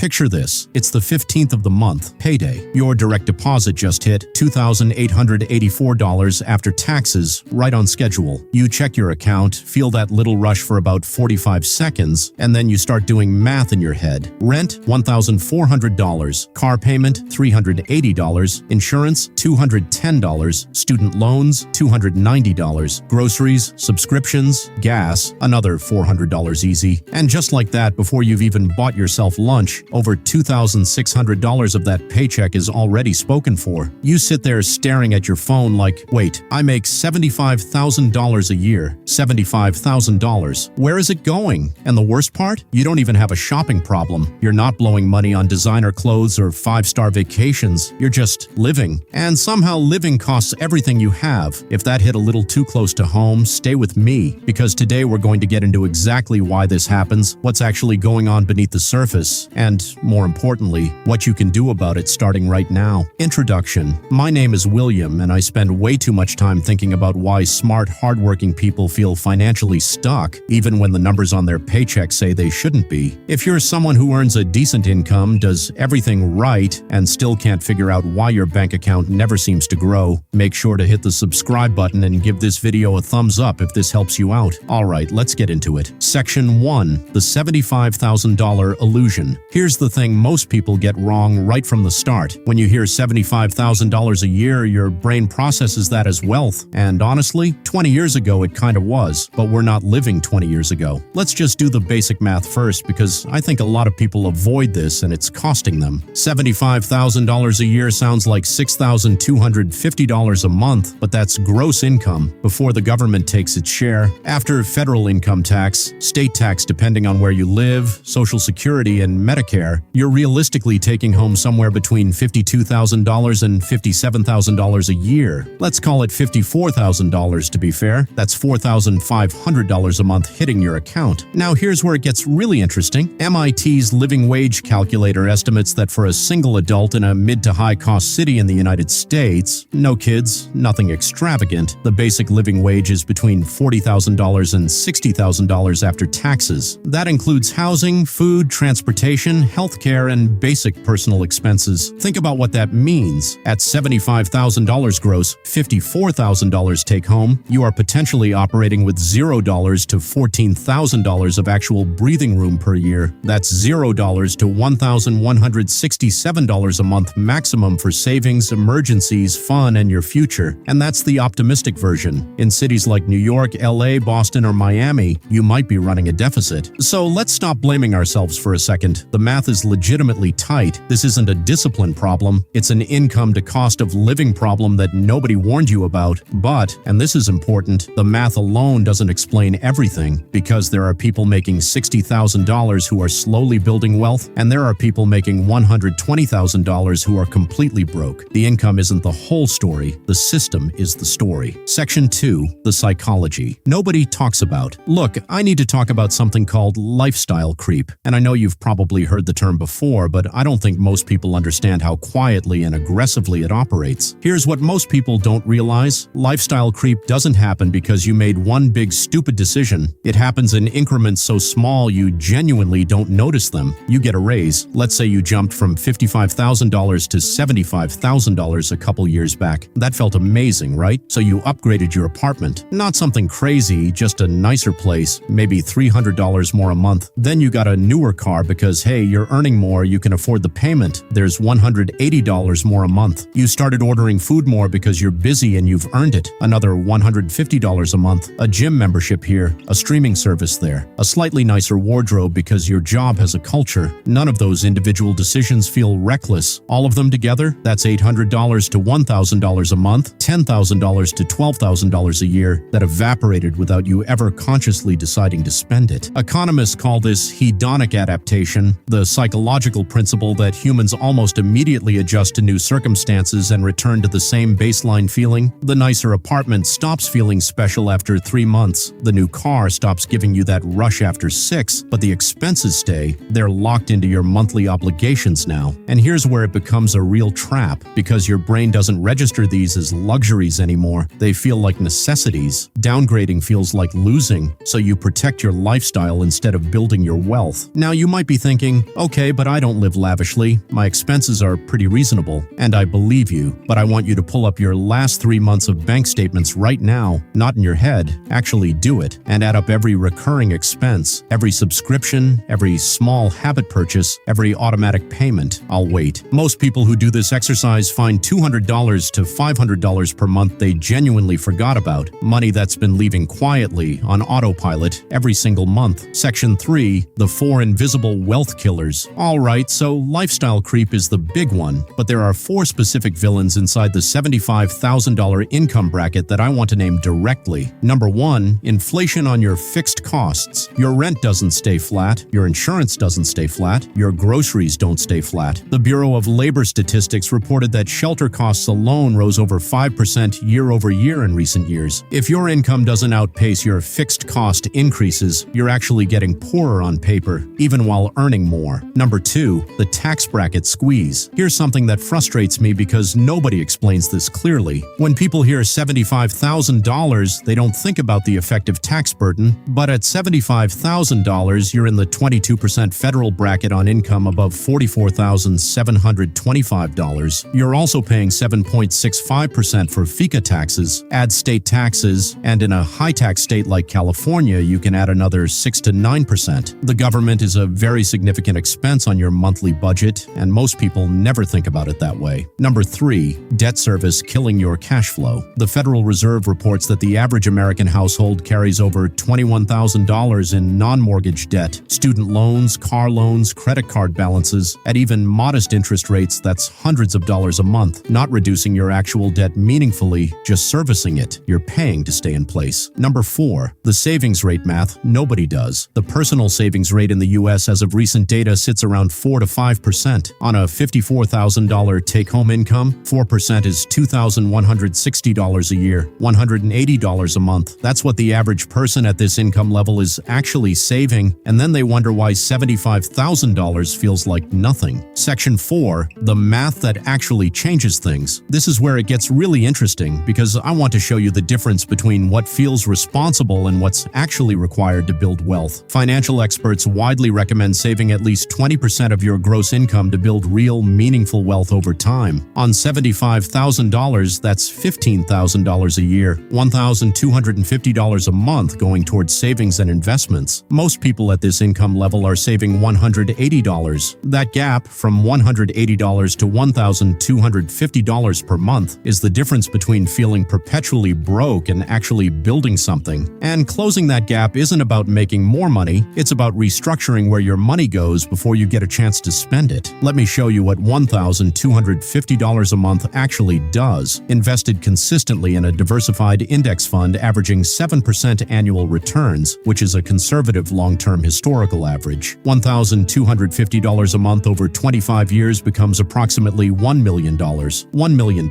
Picture this. It's the 15th of the month, payday. Your direct deposit just hit $2,884 after taxes, right on schedule. You check your account, feel that little rush for about 45 seconds, and then you start doing math in your head. Rent, $1,400. Car payment, $380. Insurance, $210. Student loans, $290. Groceries, subscriptions, gas, another $400 easy. And just like that, before you've even bought yourself lunch, over $2,600 of that paycheck is already spoken for. You sit there staring at your phone like, wait, I make $75,000 a year. $75,000. Where is it going? And the worst part? You don't even have a shopping problem. You're not blowing money on designer clothes or five-star vacations. You're just living. And somehow living costs everything you have. If that hit a little too close to home, stay with me, because today we're going to get into exactly why this happens, what's actually going on beneath the surface, and more importantly, what you can do about it starting right now. Introduction. My name is William, and I spend way too much time thinking about why smart, hardworking people feel financially stuck, even when the numbers on their paycheck say they shouldn't be. If you're someone who earns a decent income, does everything right, and still can't figure out why your bank account never seems to grow, make sure to hit the subscribe button and give this video a thumbs up if this helps you out. Alright, let's get into it. Section 1. The $75,000 illusion. Here's the thing most people get wrong right from the start. When you hear $75,000 a year, your brain processes that as wealth. And honestly, 20 years ago it kind of was, but we're not living 20 years ago. Let's just do the basic math first, because I think a lot of people avoid this and it's costing them. $75,000 a year sounds like $6,250 a month, but that's gross income before the government takes its share. After federal income tax, state tax depending on where you live, Social Security, and Medicare, you're realistically taking home somewhere between $52,000 and $57,000 a year. Let's call it $54,000 to be fair. That's $4,500 a month hitting your account. Now here's where it gets really interesting. MIT's living wage calculator estimates that for a single adult in a mid to high cost city in the United States, no kids, nothing extravagant, the basic living wage is between $40,000 and $60,000 after taxes. That includes housing, food, transportation, healthcare, and basic personal expenses. Think about what that means. At $75,000 gross, $54,000 take home, you are potentially operating with $0 to $14,000 of actual breathing room per year. That's $0 to $1,167 a month maximum for savings, emergencies, fun, and your future. And that's the optimistic version. In cities like New York, LA, Boston, or Miami, you might be running a deficit. So let's stop blaming ourselves for a second. The math is legitimately tight. This isn't a discipline problem. It's an income to cost of living problem that nobody warned you about. But, and this is important, the math alone doesn't explain everything, because there are people making $60,000 who are slowly building wealth, and there are people making $120,000 who are completely broke. The income isn't the whole story. The system is the story. Section 2. The psychology. Nobody talks about. Look, I need to talk about something called lifestyle creep. And I know you've probably heard the term before, but I don't think most people understand how quietly and aggressively it operates. Here's what most people don't realize. Lifestyle creep doesn't happen because you made one big stupid decision. It happens in increments so small you genuinely don't notice them. You get a raise. Let's say you jumped from $55,000 to $75,000 a couple years back. That felt amazing, right? So you upgraded your apartment. Not something crazy, just a nicer place, maybe $300 more a month. Then you got a newer car because, hey, you're earning more, you can afford the payment. There's $180 more a month. You started ordering food more because you're busy and you've earned it. Another $150 a month. A gym membership here, a streaming service there. A slightly nicer wardrobe because your job has a culture. None of those individual decisions feel reckless. All of them together, that's $800 to $1,000 a month, $10,000 to $12,000 a year that evaporated without you ever consciously deciding to spend it. Economists call this hedonic adaptation, the psychological principle that humans almost immediately adjust to new circumstances and return to the same baseline feeling. The nicer apartment stops feeling special after 3 months. The new car stops giving you that rush after 6, but the expenses stay. They're locked into your monthly obligations now. And here's where it becomes a real trap, because your brain doesn't register these as luxuries anymore. They feel like necessities. Downgrading feels like losing, so you protect your lifestyle instead of building your wealth. Now you might be thinking, Okay, but I don't live lavishly. My expenses are pretty reasonable, and I believe you, but I want you to pull up your last 3 months of bank statements right now, not in your head, actually do it, and add up every recurring expense, every subscription, every small habit purchase, every automatic payment. I'll wait. Most people who do this exercise find $200 to $500 per month they genuinely forgot about, money that's been leaving quietly on autopilot every single month. Section 3, the 4 invisible wealth killers. Alright, so lifestyle creep is the big one, but there are 4 specific villains inside the $75,000 income bracket that I want to name directly. Number 1, inflation on your fixed costs. Your rent doesn't stay flat, your insurance doesn't stay flat, your groceries don't stay flat. The Bureau of Labor Statistics reported that shelter costs alone rose over 5% year over year in recent years. If your income doesn't outpace your fixed cost increases, you're actually getting poorer on paper, even while earning more. Number 2, the tax bracket squeeze. Here's something that frustrates me because nobody explains this clearly. When people hear $75,000, they don't think about the effective tax burden, but at $75,000, you're in the 22% federal bracket on income above $44,725. You're also paying 7.65% for FICA taxes, add state taxes, and in a high-tax state like California, you can add another 6 to 9%. The government is a very significant expense on your monthly budget, and most people never think about it that way. Number 3, debt service killing your cash flow. The Federal Reserve reports that the average American household carries over $21,000 in non-mortgage debt, student loans, car loans, credit card balances, at even modest interest rates that's hundreds of dollars a month, not reducing your actual debt meaningfully, just servicing it. You're paying to stay in place. Number 4, the savings rate math nobody does. The personal savings rate in the U.S. as of recent data sits around 4 to 5%. On a $54,000 take-home income, 4% is $2,160 a year, $180 a month. That's what the average person at this income level is actually saving, and then they wonder why $75,000 feels like nothing. Section 4, the math that actually changes things. This is where it gets really interesting because I want to show you the difference between what feels responsible and what's actually required to build wealth. Financial experts widely recommend saving at least 20% of your gross income to build real, meaningful wealth over time. On $75,000, that's $15,000 a year, $1,250 a month going towards savings and investments. Most people at this income level are saving $180. That gap from $180 to $1,250 per month is the difference between feeling perpetually broke and actually building something. And closing that gap isn't about making more money, it's about restructuring where your money goes before you get a chance to spend it. Let me show you what $1,250 a month actually does, invested consistently in a diversified index fund averaging 7% annual returns, which is a conservative long-term historical average. $1,250 a month over 25 years becomes approximately $1 million. $1 million.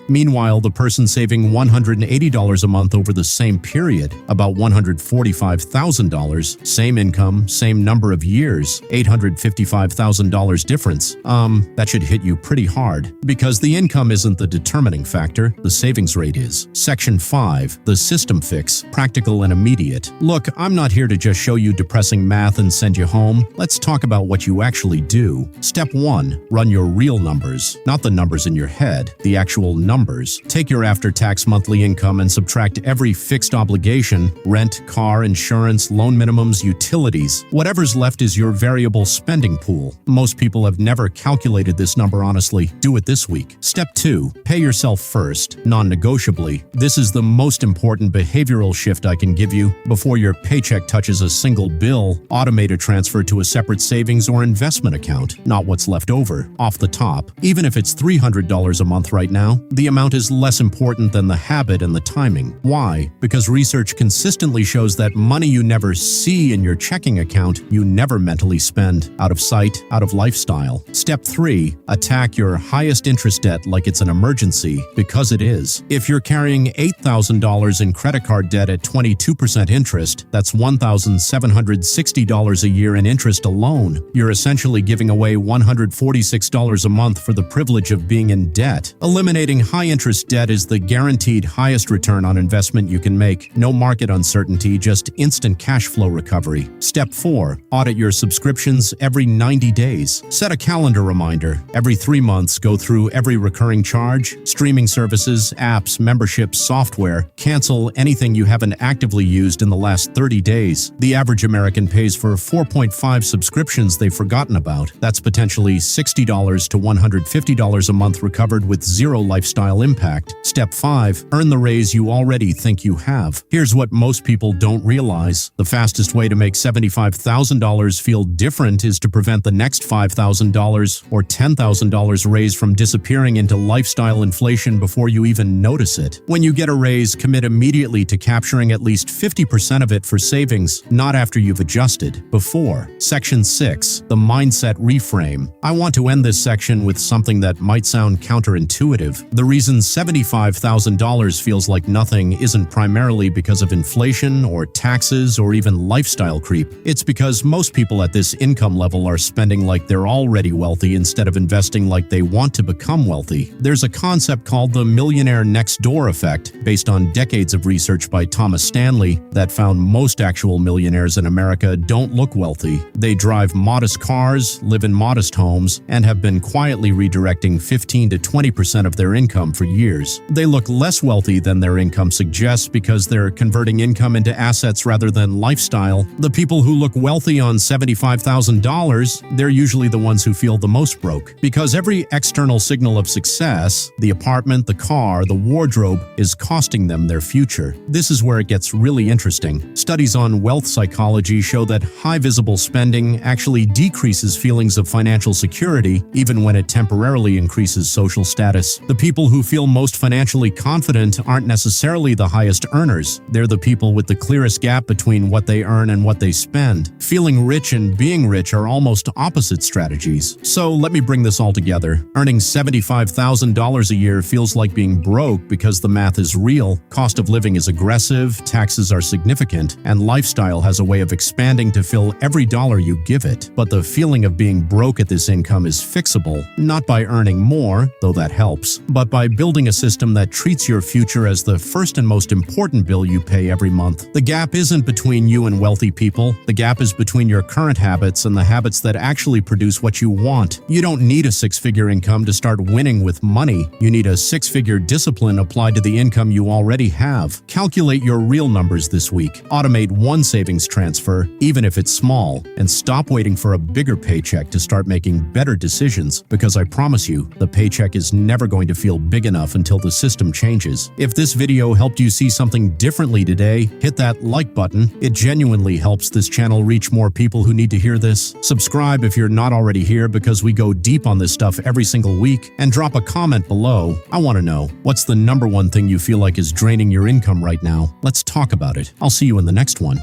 Meanwhile, the person saving $180 a month over the same period, about $145,000, same income, same number of years, $855,000 difference. That should hit you pretty hard. Because the income isn't the determining factor, the savings rate is. Section 5, the system fix, practical and immediate. Look, I'm not here to just show you depressing math and send you home. Let's talk about what you actually do. Step 1, run your real numbers. Not the numbers in your head, the actual numbers. Take your after-tax monthly income and subtract every fixed obligation, rent, car, insurance, loan minimums, utilities. Whatever's left is your variable spending pool. Most people have never calculated this number honestly. Do it this week. Step 2, pay yourself first, non-negotiably. This is the most important behavioral shift I can give you. Before your paycheck touches a single bill, automate a transfer to a separate savings or investment account, not what's left over, off the top. Even if it's $300 a month right now, the amount is less important than the habit and the timing. Why? Because research consistently shows that money you never see in your checking account, you never mentally spend, out of sight, out of lifestyle. Step 3, attack your highest interest debt like it's an emergency, because it is. If you're carrying $8,000 in credit card debt at 22% interest, that's $1,760 a year in interest alone. You're essentially giving away $146 a month for the privilege of being in debt. Eliminating high-interest debt is the guaranteed highest return on investment you can make. No market uncertainty, just instant cash flow recovery. Step 4, audit your subscriptions happens every 90 days. Set a calendar reminder. Every 3 months, go through every recurring charge, streaming services, apps, memberships, software. Cancel anything you haven't actively used in the last 30 days. The average American pays for 4.5 subscriptions they've forgotten about. That's potentially $60 to $150 a month recovered with zero lifestyle impact. Step 5. Earn the raise you already think you have. Here's what most people don't realize. The fastest way to make $75,000 feel different is to prevent the next $5,000 or $10,000 raise from disappearing into lifestyle inflation before you even notice it. When you get a raise, commit immediately to capturing at least 50% of it for savings, not after you've adjusted, before. Section 6. The Mindset Reframe. I want to end this section with something that might sound counterintuitive. The reason $75,000 feels like nothing isn't primarily because of inflation or taxes or even lifestyle creep. It's because most people at this income level are spending like they're already wealthy instead of investing like they want to become wealthy. There's a concept called the millionaire next door effect, based on decades of research by Thomas Stanley, that found most actual millionaires in America don't look wealthy. They drive modest cars, live in modest homes, and have been quietly redirecting 15 to 20% of their income for years. They look less wealthy than their income suggests because they're converting income into assets rather than lifestyle. The people who look wealthy on $75,000, they're usually the ones who feel the most broke. Because every external signal of success, the apartment, the car, the wardrobe, is costing them their future. This is where it gets really interesting. Studies on wealth psychology show that high visible spending actually decreases feelings of financial security, even when it temporarily increases social status. The people who feel most financially confident aren't necessarily the highest earners. They're the people with the clearest gap between what they earn and what they spend. Feeling rich and being rich are almost opposite strategies. So let me bring this all together. Earning $75,000 a year feels like being broke because the math is real, cost of living is aggressive, taxes are significant, and lifestyle has a way of expanding to fill every dollar you give it. But the feeling of being broke at this income is fixable, not by earning more, though that helps, but by building a system that treats your future as the first and most important bill you pay every month. The gap isn't between you and wealthy people. The gap is between your current habits and the habits that actually produce what you want. You don't need a six-figure income to start winning with money. You need a six-figure discipline applied to the income you already have. Calculate your real numbers this week. Automate one savings transfer, even if it's small, and stop waiting for a bigger paycheck to start making better decisions, because I promise you, the paycheck is never going to feel big enough until the system changes. If this video helped you see something differently today, hit that like button. It genuinely helps this channel reach more people who need to hear this. Subscribe if you're not already here, because we go deep on this stuff every single week, and drop a comment below. I want to know, what's the number one thing you feel like is draining your income right now? Let's talk about it. I'll see you in the next one.